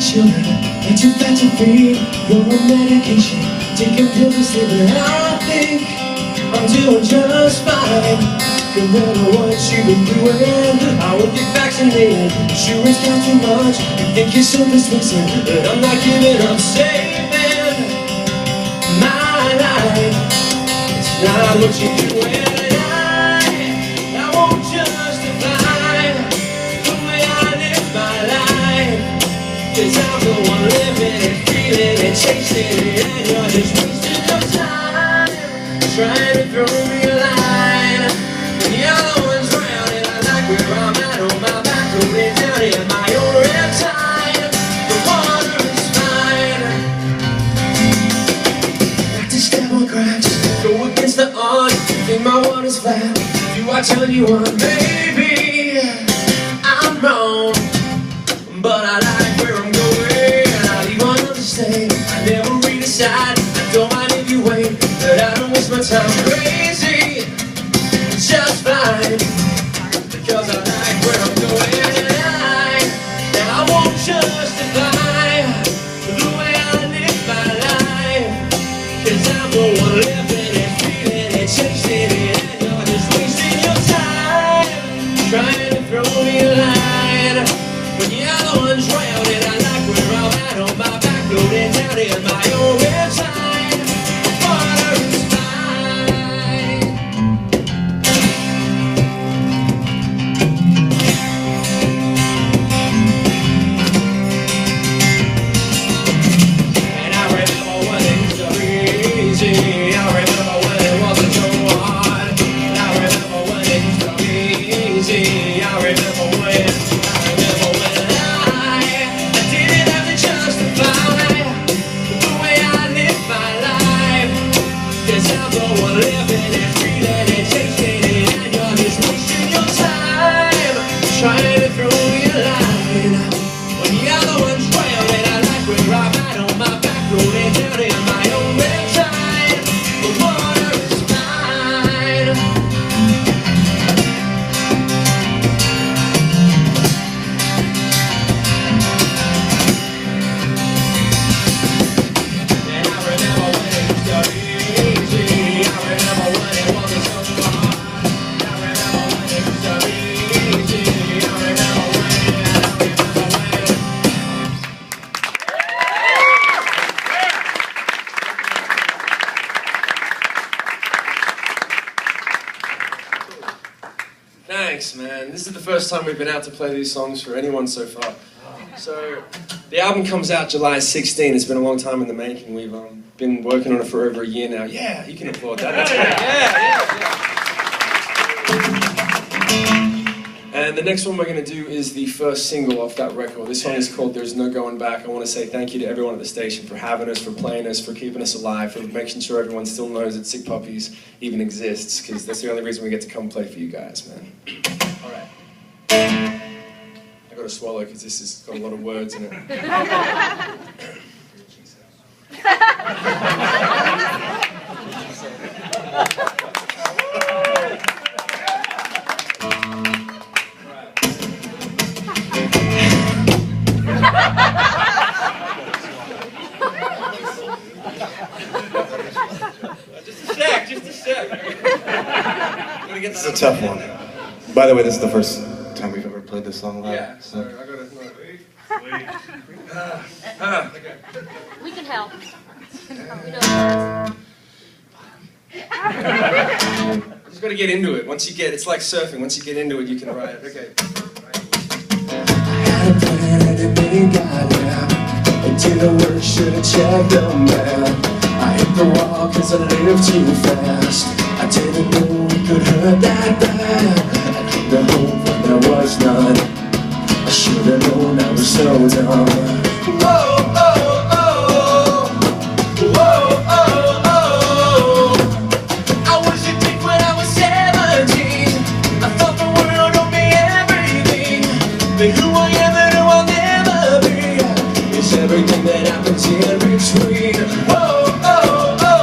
children, way too fat to feed. You're on medication, taking pills to sleep, but I think I'm doing just fine. Compared to what you've been doing, I won't get vaccinated. Sure, it's not too much. You think you're so persuasive, but I'm not giving up saving my life. It's not what you're doing. I won't justify the way I live my life, 'cause I'm the one living it, feeling it, chasing it, and you're just wasting your time trying to throw me a line. And the other one's drowning. I like where I'm at on my back, rolling down in my own red tide. The water is fine. Like to step on cracks, go against the odds, think my water's flat. Do I tell you I'm maybe I'm wrong, but I like where I'm going. I'll leave another state, I never redecide. I don't mind if you wait, but I don't waste my time crazy. It's just fine, because I like where I'm going. And I won't justify the way I live my life, 'cause I'm the one living it, feeling it, chasing it, and you're just wasting your time trying to throw me a line. When the other one's drowning, I like where I'm at on my back, floating down in my own red tide. The water is fine. And I remember when it used to be easy. I remember when it wasn't so hard. I remember when it used to be easy. I remember when I didn't have to justify the way I live my life, 'cause I'm the one living it, feeling it, chasing it, and you're just wasting your time trying to throw me a line. When the other one's drowning, I like where I'm at on my back, rolling down in my own red tide. The water is fine. And I remember when it used to be easy. I remember when it wasn't so hard. I remember when it used to be easy. I remember when. Thanks, man. This is the first time we've been out to play these songs for anyone so far. So, the album comes out July 16. It's been a long time in the making. We've been working on it for over a year now. Yeah, you can applaud that. That's great. Yeah. And the next one we're going to do is the first single off that record. This song is called There's No Going Back. I want to say thank you to everyone at the station for having us, for playing us, for keeping us alive, for making sure everyone still knows that Sick Puppies even exists, because that's the only reason we get to come play for you guys, man. All right. I got to swallow because this has got a lot of words in it. Just a sec. This is a tough one. By the way, this is the first time we've ever played this song live. Yeah, so I gotta Okay. We can help. We know. just gotta get into it. Once you get, it's like surfing. Once you get into it, you can ride. Okay. I had a plan and it didn't got down. It didn't work, should've checked the map. I hit the wall cause I lived too fast. I didn't know it could hurt that bad. I came to hope when there was none. I should've known I was so dumb. Whoa, oh, oh, whoa, oh, oh. I was a dick when I was 17. I thought the world owed me everything. But who I am and who I'll never be is everything that happens in between. Whoa, oh, oh,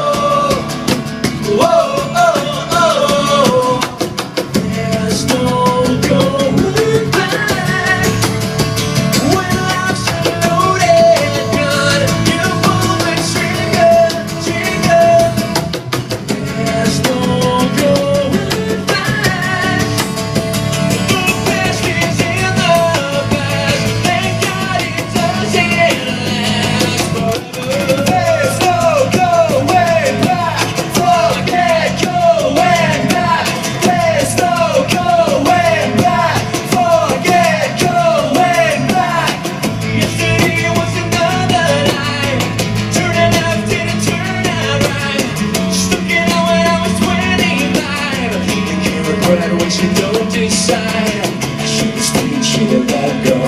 whoa, oh, oh. There's no going back when life's regret what you don't decide. I should've stayed, should've let go.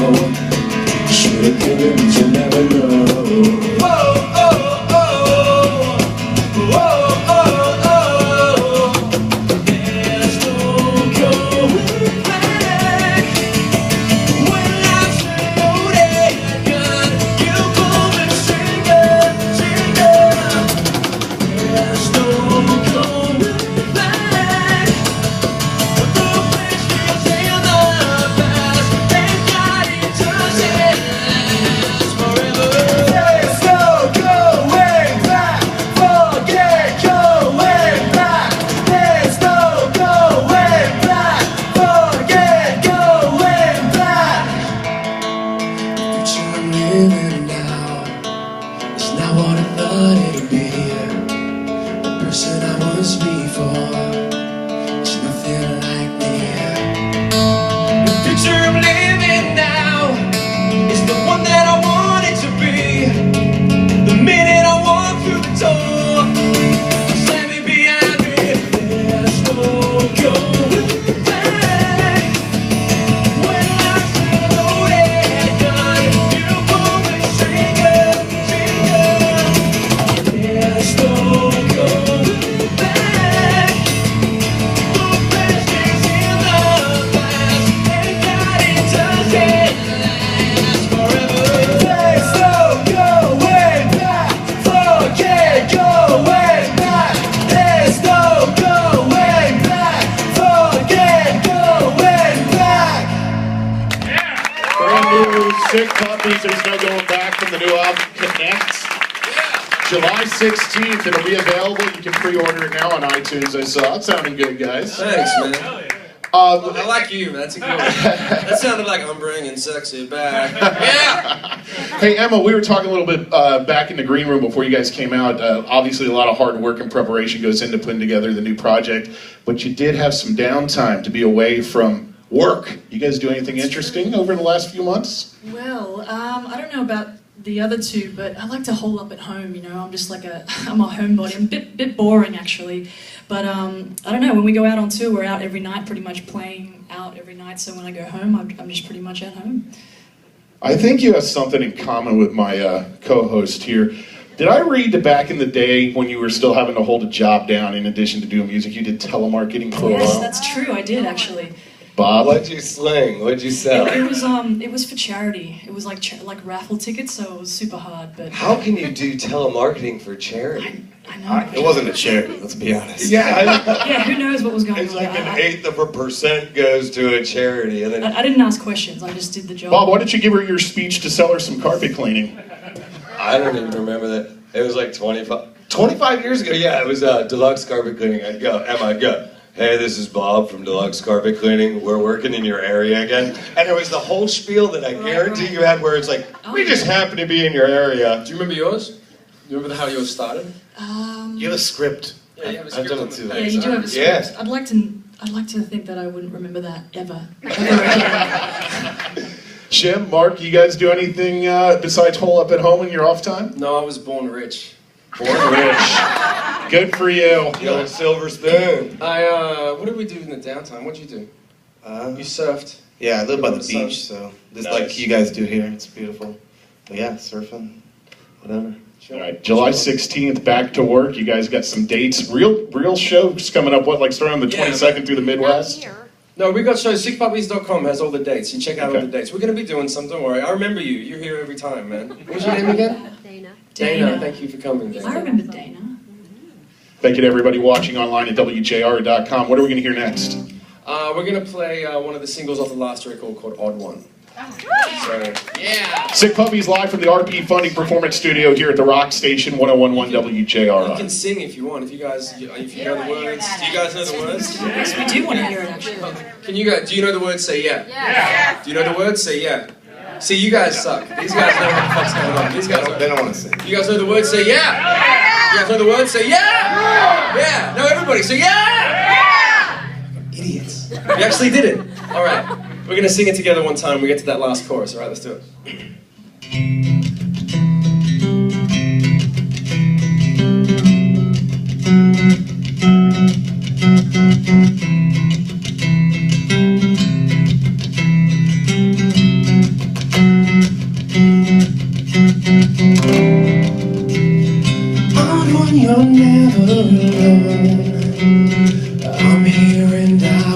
Should've given, but you'll never know. Whoa, oh, oh, whoa, oh, oh. There's no going back. When life's a loaded gun, you pull the trigger, trigger. There's no going back. The best is in the past. Thank God it doesn't last forever. There's no going back. Forget going back. There's no going back. Forget going back. The future I'm living now is not what I thought it'd be. The person I was before is nothing like me. The picture I'm living now is the one that I wanted to be. The minute I walk through the door, slam it behind me. There's no going back. When life's a loaded gun, you pull the trigger, trigger. There's no going back. The best is in the past. Thank God it doesn't last forever. There's no going back. Forget going back. There's no going back. Forget going back. Brand new Sick Puppies, There's No Going Back from the new album Connect. July 16th, it'll be available. You can pre-order it now on iTunes. I saw it. Sounding good, guys. Thanks, man. I like you, man. That's a good one. That sounded like I'm bringing sexy back. Yeah! Hey, Emma, we were talking a little bit back in the green room before you guys came out. Obviously, a lot of hard work and preparation goes into putting together the new project, but you did have some downtime to be away from work. You guys do anything interesting over the last few months? Well, I don't know about the other two, but I like to hole up at home, you know. I'm just like I'm a homebody. I'm a bit boring, actually. But I don't know, when we go out on tour, we're out every night, pretty much playing out every night. So when I go home, I'm just pretty much at home. I think you have something in common with my co-host here. Did I read that back in the day when you were still having to hold a job down in addition to doing music, you did telemarketing for a while? Yes, that's true. I did, actually. Bob? What'd you sling? What'd you sell? It was for charity. It was like raffle tickets, so it was super hard. But how can you do telemarketing for charity? I know. It wasn't a charity, let's be honest. Yeah, who knows what was going on? It's like an 1/8% goes to a charity, and then I didn't ask questions. I just did the job. Bob, why didn't you give her your speech to sell her some carpet cleaning? I don't even remember that. It was like 25 years ago. Yeah, it was Deluxe Carpet Cleaning. I'd go, Emma, I'd go, hey, this is Bob from Deluxe Carpet Cleaning. We're working in your area again. And it was the whole spiel that I guarantee you had where it's like, we just happen to be in your area. Do you remember yours? You remember how yours started? You have a script. Yeah, you have a I've script done on it the too. Yeah, you do have a script. Yeah. I'd like to think that I wouldn't remember that ever again. Jim, Mark, you guys do anything besides hole up at home in your off time? No, I was born rich. Born rich. Good for you. You know, silver spoon. What did we do in the downtime? What'd you do? You surfed. Yeah, I live by the Sun. beach, so just Nice. like you guys do here, it's beautiful. But yeah, surfing, whatever. All right, July 16th, back to work. You guys got some dates. Real shows coming up, what, like starting on the 22nd through the Midwest? Here. No, we got shows. SickPuppies.com has all the dates. You check out all Okay. the dates. We're going to be doing some, don't worry. I remember you. You're here every time, man. What's your name again? Dana. Dana. Thank you for coming, Dana. I remember Dana. Thank you to everybody watching online at WJRR.com. What are we going to hear next? We're going to play one of the singles off the last record called Odd One. So, yeah. Sick Puppies live from the RP Funding Performance Studio here at the Rock Station 101.1 You WJRR. can sing if you want. If you know the words. Do you guys know the words? Yes, we do want to hear it, actually. Can you guys? Do you know the words? Say yeah. Yes. Do you know the words? Say yeah. See, you guys suck. These guys know what the fuck's going on. These guys They don't want to sing. You guys know the words? Say yeah. You guys know the words? Say yeah. Yeah. No, everybody say yeah. Idiots. You actually did it. All right. We're gonna sing it together one time. We get to that last chorus. All right, let's do it.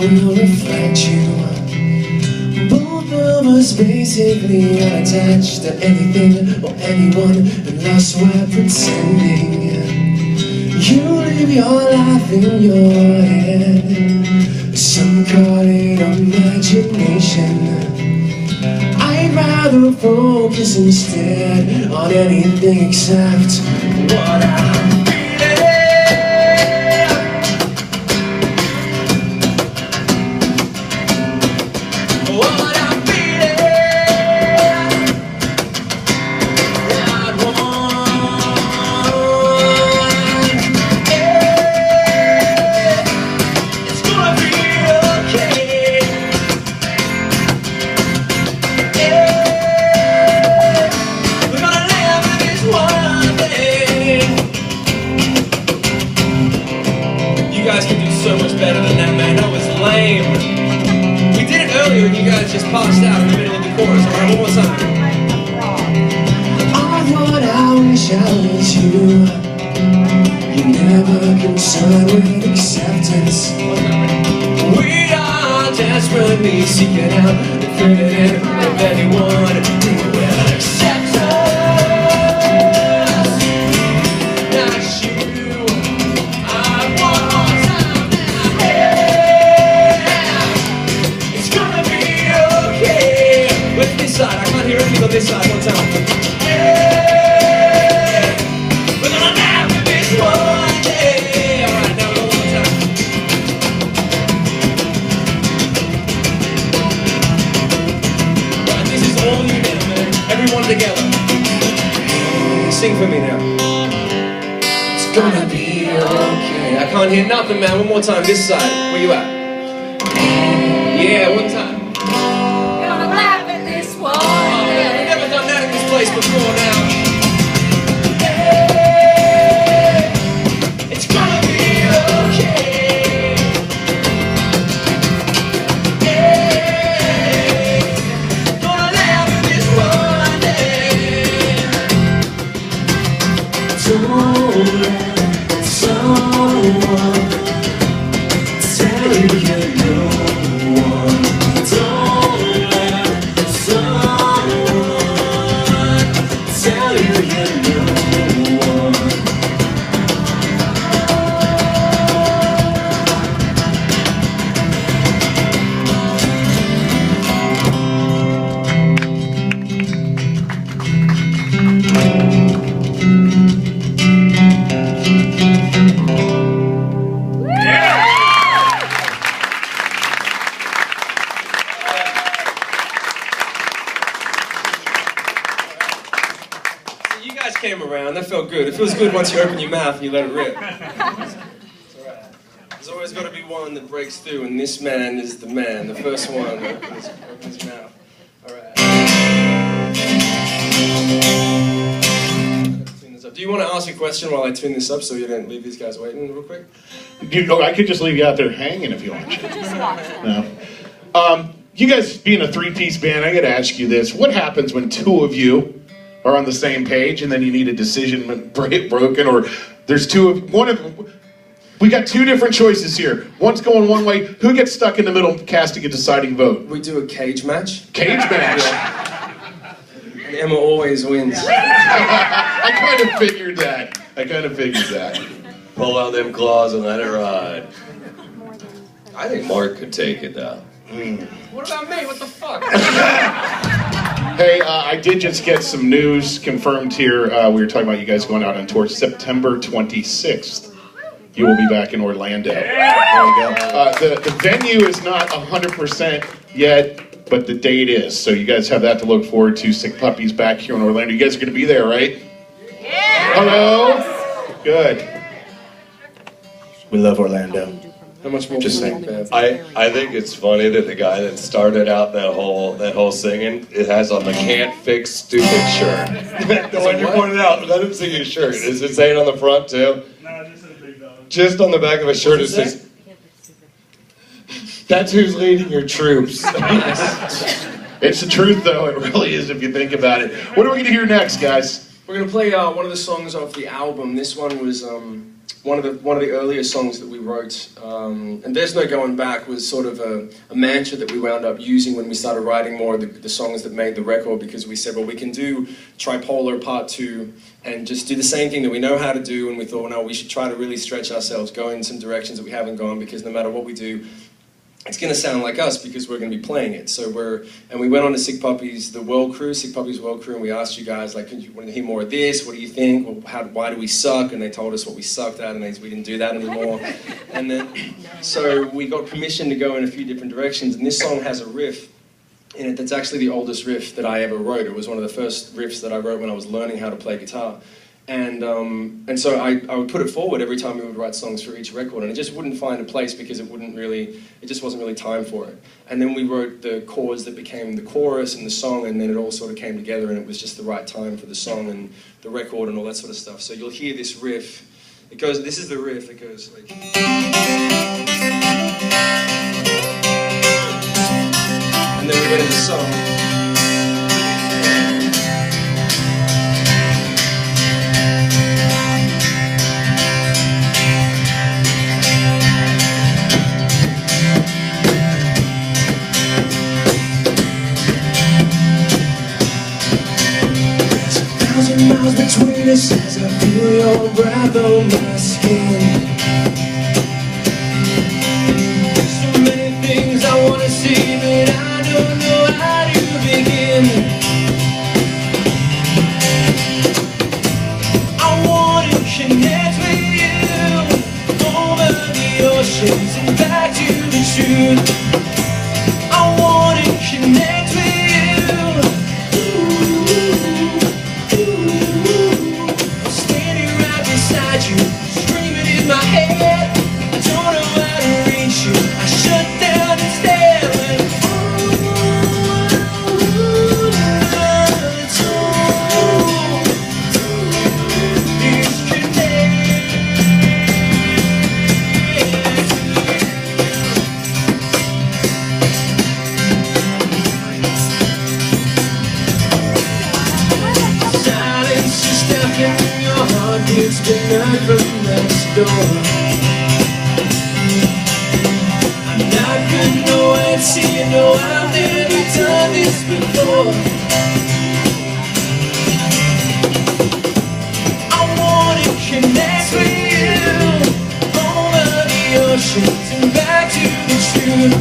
will reflect you. Both of us basically unattached to anything or anyone, unless we're pretending. You live your life in your head, some call it imagination. I'd rather focus instead on anything except what I'm feeling. What I'm feeling. I'd want. Yeah. It's gonna be okay. We're gonna live in this one day. You guys can do so much better than that, man. That was lame. We did it earlier and you guys just passed out in the middle of the chorus. Alright, one more time. I thought I wish I was you. You're never concerned with acceptance. We are desperately seeking out the feeling of anyone who will accept us. Not you. I want more time now. Yeah. It's gonna be okay. With this side, I can't hear anything on this side. One time. Yeah. We're gonna laugh at this one day. Alright, now one more time. Right, this is all you now, man. Everyone together. Sing for me now. It's gonna be okay. I can't hear nothing, man. One more time, this side. Where you at? Yeah, one time. Gonna laugh at this one. Oh, man, we've never done that in this place before now. It's gonna be okay. Gonna laugh at this one day. Don't let someone tell you you're no one. Don't let someone tell you you're no one. So you guys came around, that felt good. It feels good once you open your mouth and you let it rip. It's alright. There's always got to be one that breaks through, and this man is the man. The first one that opens his mouth. Alright. Do you want to ask a question while I tune this up so you don't leave these guys waiting real quick? I could just leave you out there hanging if you want. No. You guys being a three-piece band, I got to ask you this. What happens when two of you are on the same page and then you need a decision broken, or there's we got two different choices here. One's going one way. Who gets stuck in the middle casting a deciding vote? We do a cage match. Cage match. And Emma always wins. I kind of figured that. Pull out them claws and let it ride. I think Mark could take it now. What about me? What the fuck? Hey, I did just get some news confirmed here. We were talking about you guys going out on tour September 26th. You will be back in Orlando. There you go. The venue is not 100% yet, but the date is. So you guys have that to look forward to. Sick Puppies back here in Orlando. You guys are going to be there, right? Yeah. Hello? Good. We love Orlando. How much more? Just saying. I think it's funny that the guy that started out that whole singing, it has on the "Can't Fix Stupid" shirt. The one you pointed out. Let him see his shirt. Is it saying on the front too? No, just a big dog. Just on the back of his shirt it says, "That's who's leading your troops." It's the truth, though. It really is, if you think about it. What are we going to hear next, guys? We're gonna play one of the songs off the album. This one was one of the earlier songs that we wrote, and There's No Going Back, was sort of a mantra that we wound up using when we started writing more of the songs that made the record, because we said, well, we can do Tripolar Part 2 and just do the same thing that we know how to do, and we thought, well, no, we should try to really stretch ourselves, go in some directions that we haven't gone, because no matter what we do, it's going to sound like us because we're going to be playing it. So we went on to Sick Puppies, the World Crew, Sick Puppies World Crew, and we asked you guys, like, you want to hear more of this? What do you think? Well, why do we suck? And they told us what we sucked at, and we didn't do that anymore. And then, so we got permission to go in a few different directions, and this song has a riff in it that's actually the oldest riff that I ever wrote. It was one of the first riffs that I wrote when I was learning how to play guitar. And so I would put it forward every time we would write songs for each record, and it just wouldn't find a place because it just wasn't really time for it. And then we wrote the chords that became the chorus and the song, and then it all sort of came together, and it was just the right time for the song and the record and all that sort of stuff. So you'll hear this riff. It goes, this is the riff, it goes like... And then we went into the song. Miles between us as I feel your breath on my skin. So many things I want to see, but I don't know how to begin. I want to connect with you over the oceans and back to the truth. I want to connect with you. Screaming in my head, I don't know how to reach you. I shut down and stare when silence is stuck in your heart. It's been heard from next door. I'm not good, no answer, you know I've never done this before. I want to connect with you over the oceans and back to the truth.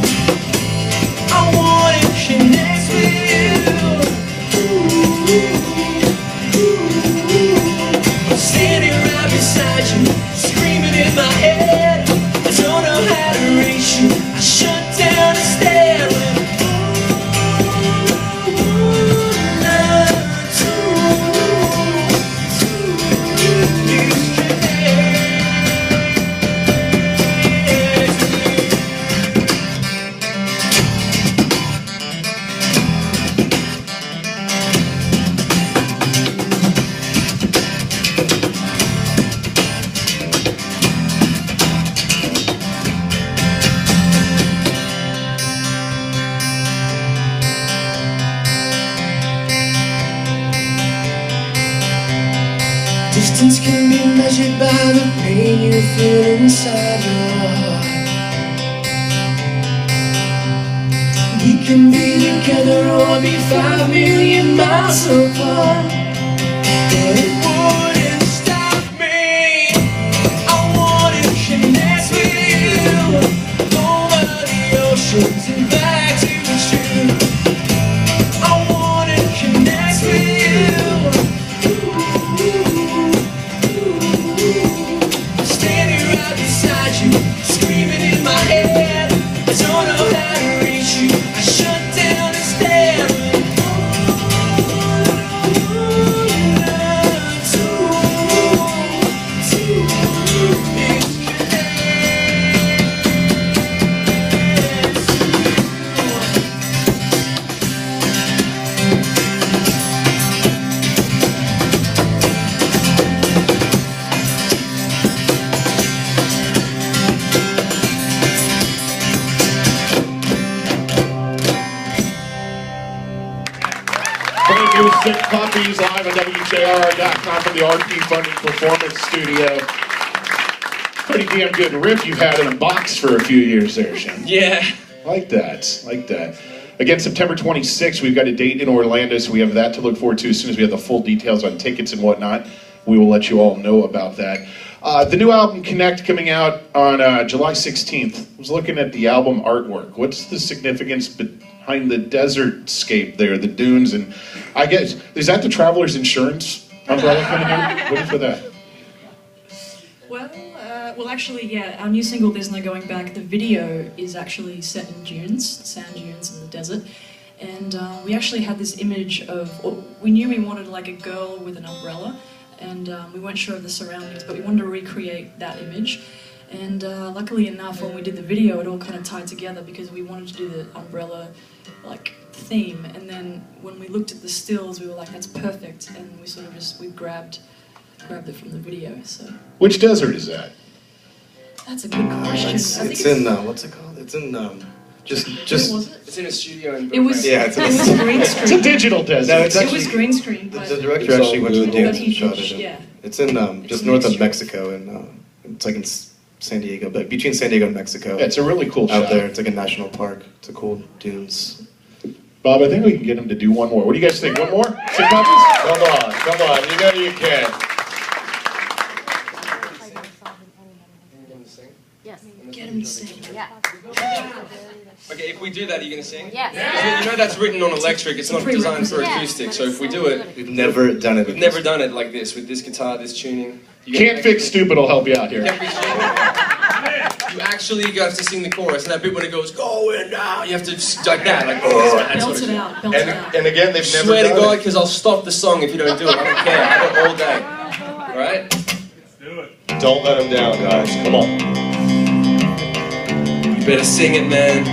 I want to connect with you. Standing right beside you, screaming in my head. I don't know how to reach you. I shut down and stare when distance can be measured by the pain you feel inside your heart. We can be together or be 5 million miles apart, but it wouldn't stop me. I want to connect with you over the oceans and back to the truth. I want to connect with you. Standing right beside you, screaming in my head. I don't know how to reach you. I shut down and stare. It was Sick Puppies live on WJRR.com from the RP Funding Performance Studio. Pretty damn good riff you've had in a box for a few years there, Shem. Yeah. Like that, like that. Again, September 26th, we've got a date in Orlando, so we have that to look forward to. As soon as we have the full details on tickets and whatnot, we will let you all know about that. The new album, Connect, coming out on July 16th. I was looking at the album artwork. What's the significance behind the desert scape there, the dunes? And I guess, is that the Traveler's Insurance umbrella coming out? What is for that? Well, actually, yeah, our new single, There's No Going Back, the video is actually set in dunes, sand dunes in the desert. And we actually had this image of, we knew we wanted like a girl with an umbrella, and we weren't sure of the surroundings, but we wanted to recreate that image. And luckily enough, when we did the video, it all kind of tied together because we wanted to do the umbrella like theme. And then when we looked at the stills, we were like, that's perfect. And we sort of just, we grabbed it from the video, so. Which desert is that? That's a good question. It's in, what's it called? It's in, just. Was it? It's in a studio in It was, Yeah, it's it was green screen. It's a digital desert. No, it's It actually, was green screen, but the director actually went to the dunes and shot it. yeah. It's in, just north of Mexico, and it's like in San Diego, but between San Diego and Mexico. Yeah, it's a really cool out shot. there. It's like a national park. It's a cool dunes. Bob, I think we can get him to do one more. What do you guys think? One more? Sing Puppies? Come on, you know you can. Yes. Get him to sing. Yeah. Okay, if we do that, are you going to sing? Yes. You know that's written on electric, it's not designed for acoustic, so if we do it, We've never done it. we've never done it like this, with this guitar, this tuning. Can't Fix Stupid will help you out here. You actually have to sing the chorus, and that bit when it goes, going down, you have to just like that, like, oh, that Belt sort it of out, belt it out. And again, they've never Swear to done God, it. because I'll stop the song if you don't do it. I don't care. I have it all day. Alright? Don't let them down, guys. Come on. You better sing it, man.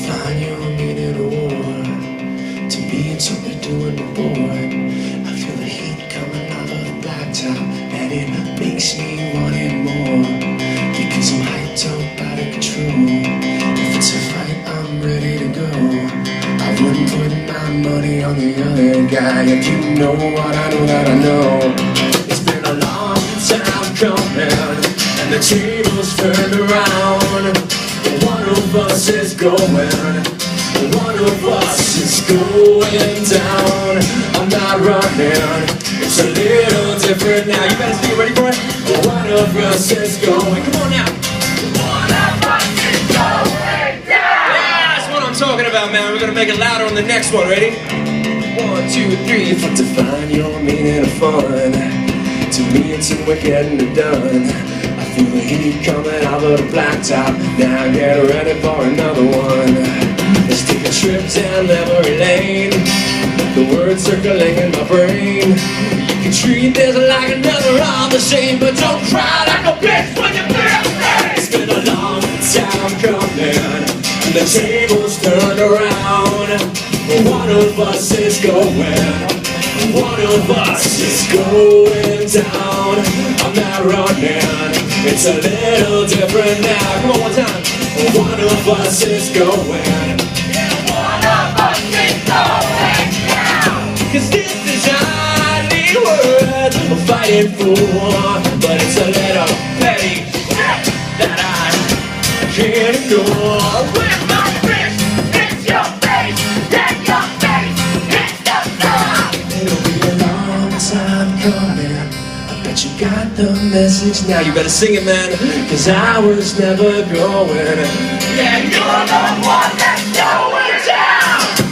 Find your meaning of war. To me, it's what they're doing to boy. I feel the heat coming out of the blacktop, and it makes me want it more. Because I'm hyped up out of control. If it's a fight, I'm ready to go. I wouldn't put my money on the other guy. If you know what I know that I know. It's been a long time coming, and the tables turned around. One of us is going, one of us is going down. I'm not running, it's a little different now. You better see it, ready for it? One of us is going, come on now. One of us is going down. Yeah, that's what I'm talking about, man. We're gonna make it louder on the next one. Ready? 1, 2, 3. If I define your meaning of fun, to me it's a we're getting it done. I feel the heat coming out of the blacktop. Now get ready for another one. Let's take a trip down memory lane. The words circling in my brain. You can treat this like another all the same, but don't cry like a bitch when you feel it. It's been a long time coming, and the tables turned around. One of us is going, one of us is going down. I'm not running, it's a little different now. Come on, one time. One of us is going, one of us is going down. Cause this is Hollywood, I'm fighting for one, but it's a little petty that I can't ignore. With my fist, it's your face, then your face, it's the sun. It'll be a long time coming, I bet you got the message now. You better sing it, man. Cause I was never going. Yeah, you're the one that's going down.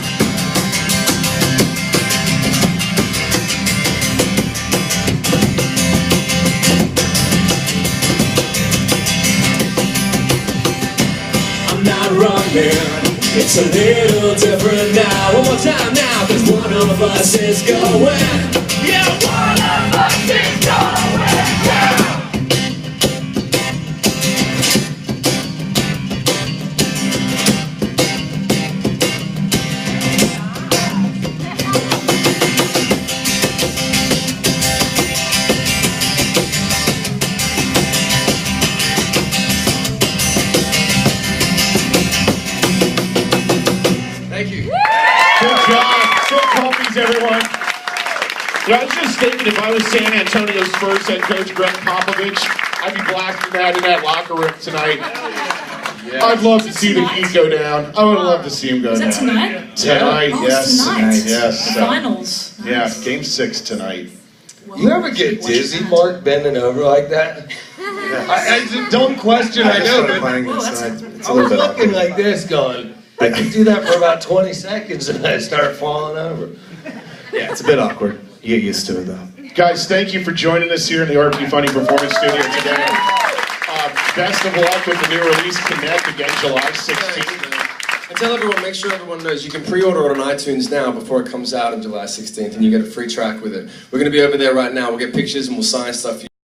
I'm not running, it's a little different now. One more time now, cause one of us is going. Yeah, one of us is going down. Thank you. Good job. Sing Puppies, everyone. Yeah, I was just thinking if I was San Antonio Spurs head coach Greg Popovich, I'd be blasting that in that locker room tonight. I'd love to see the Heat go down. I would love to see him go down. Is that tonight? Tonight, Oh, yes. tonight. Yes. The finals. Yeah, Nice. game 6 tonight. Well, You ever get dizzy, Mark, bending over like that? It's a dumb question, I know, but playing Whoa, inside. that's It's I a was little bit looking awkward. like this going, I could do that for about 20 seconds and I start falling over. Yeah, it's a bit awkward. You get used to it though. Guys, thank you for joining us here in the RP Funny Performance Studio today. Best of luck with the new release, Connect, again, July 16th. And tell everyone, make sure everyone knows you can pre-order it on iTunes now before it comes out on July 16th, and you get a free track with it. We're going to be over there right now. We'll get pictures and we'll sign stuff.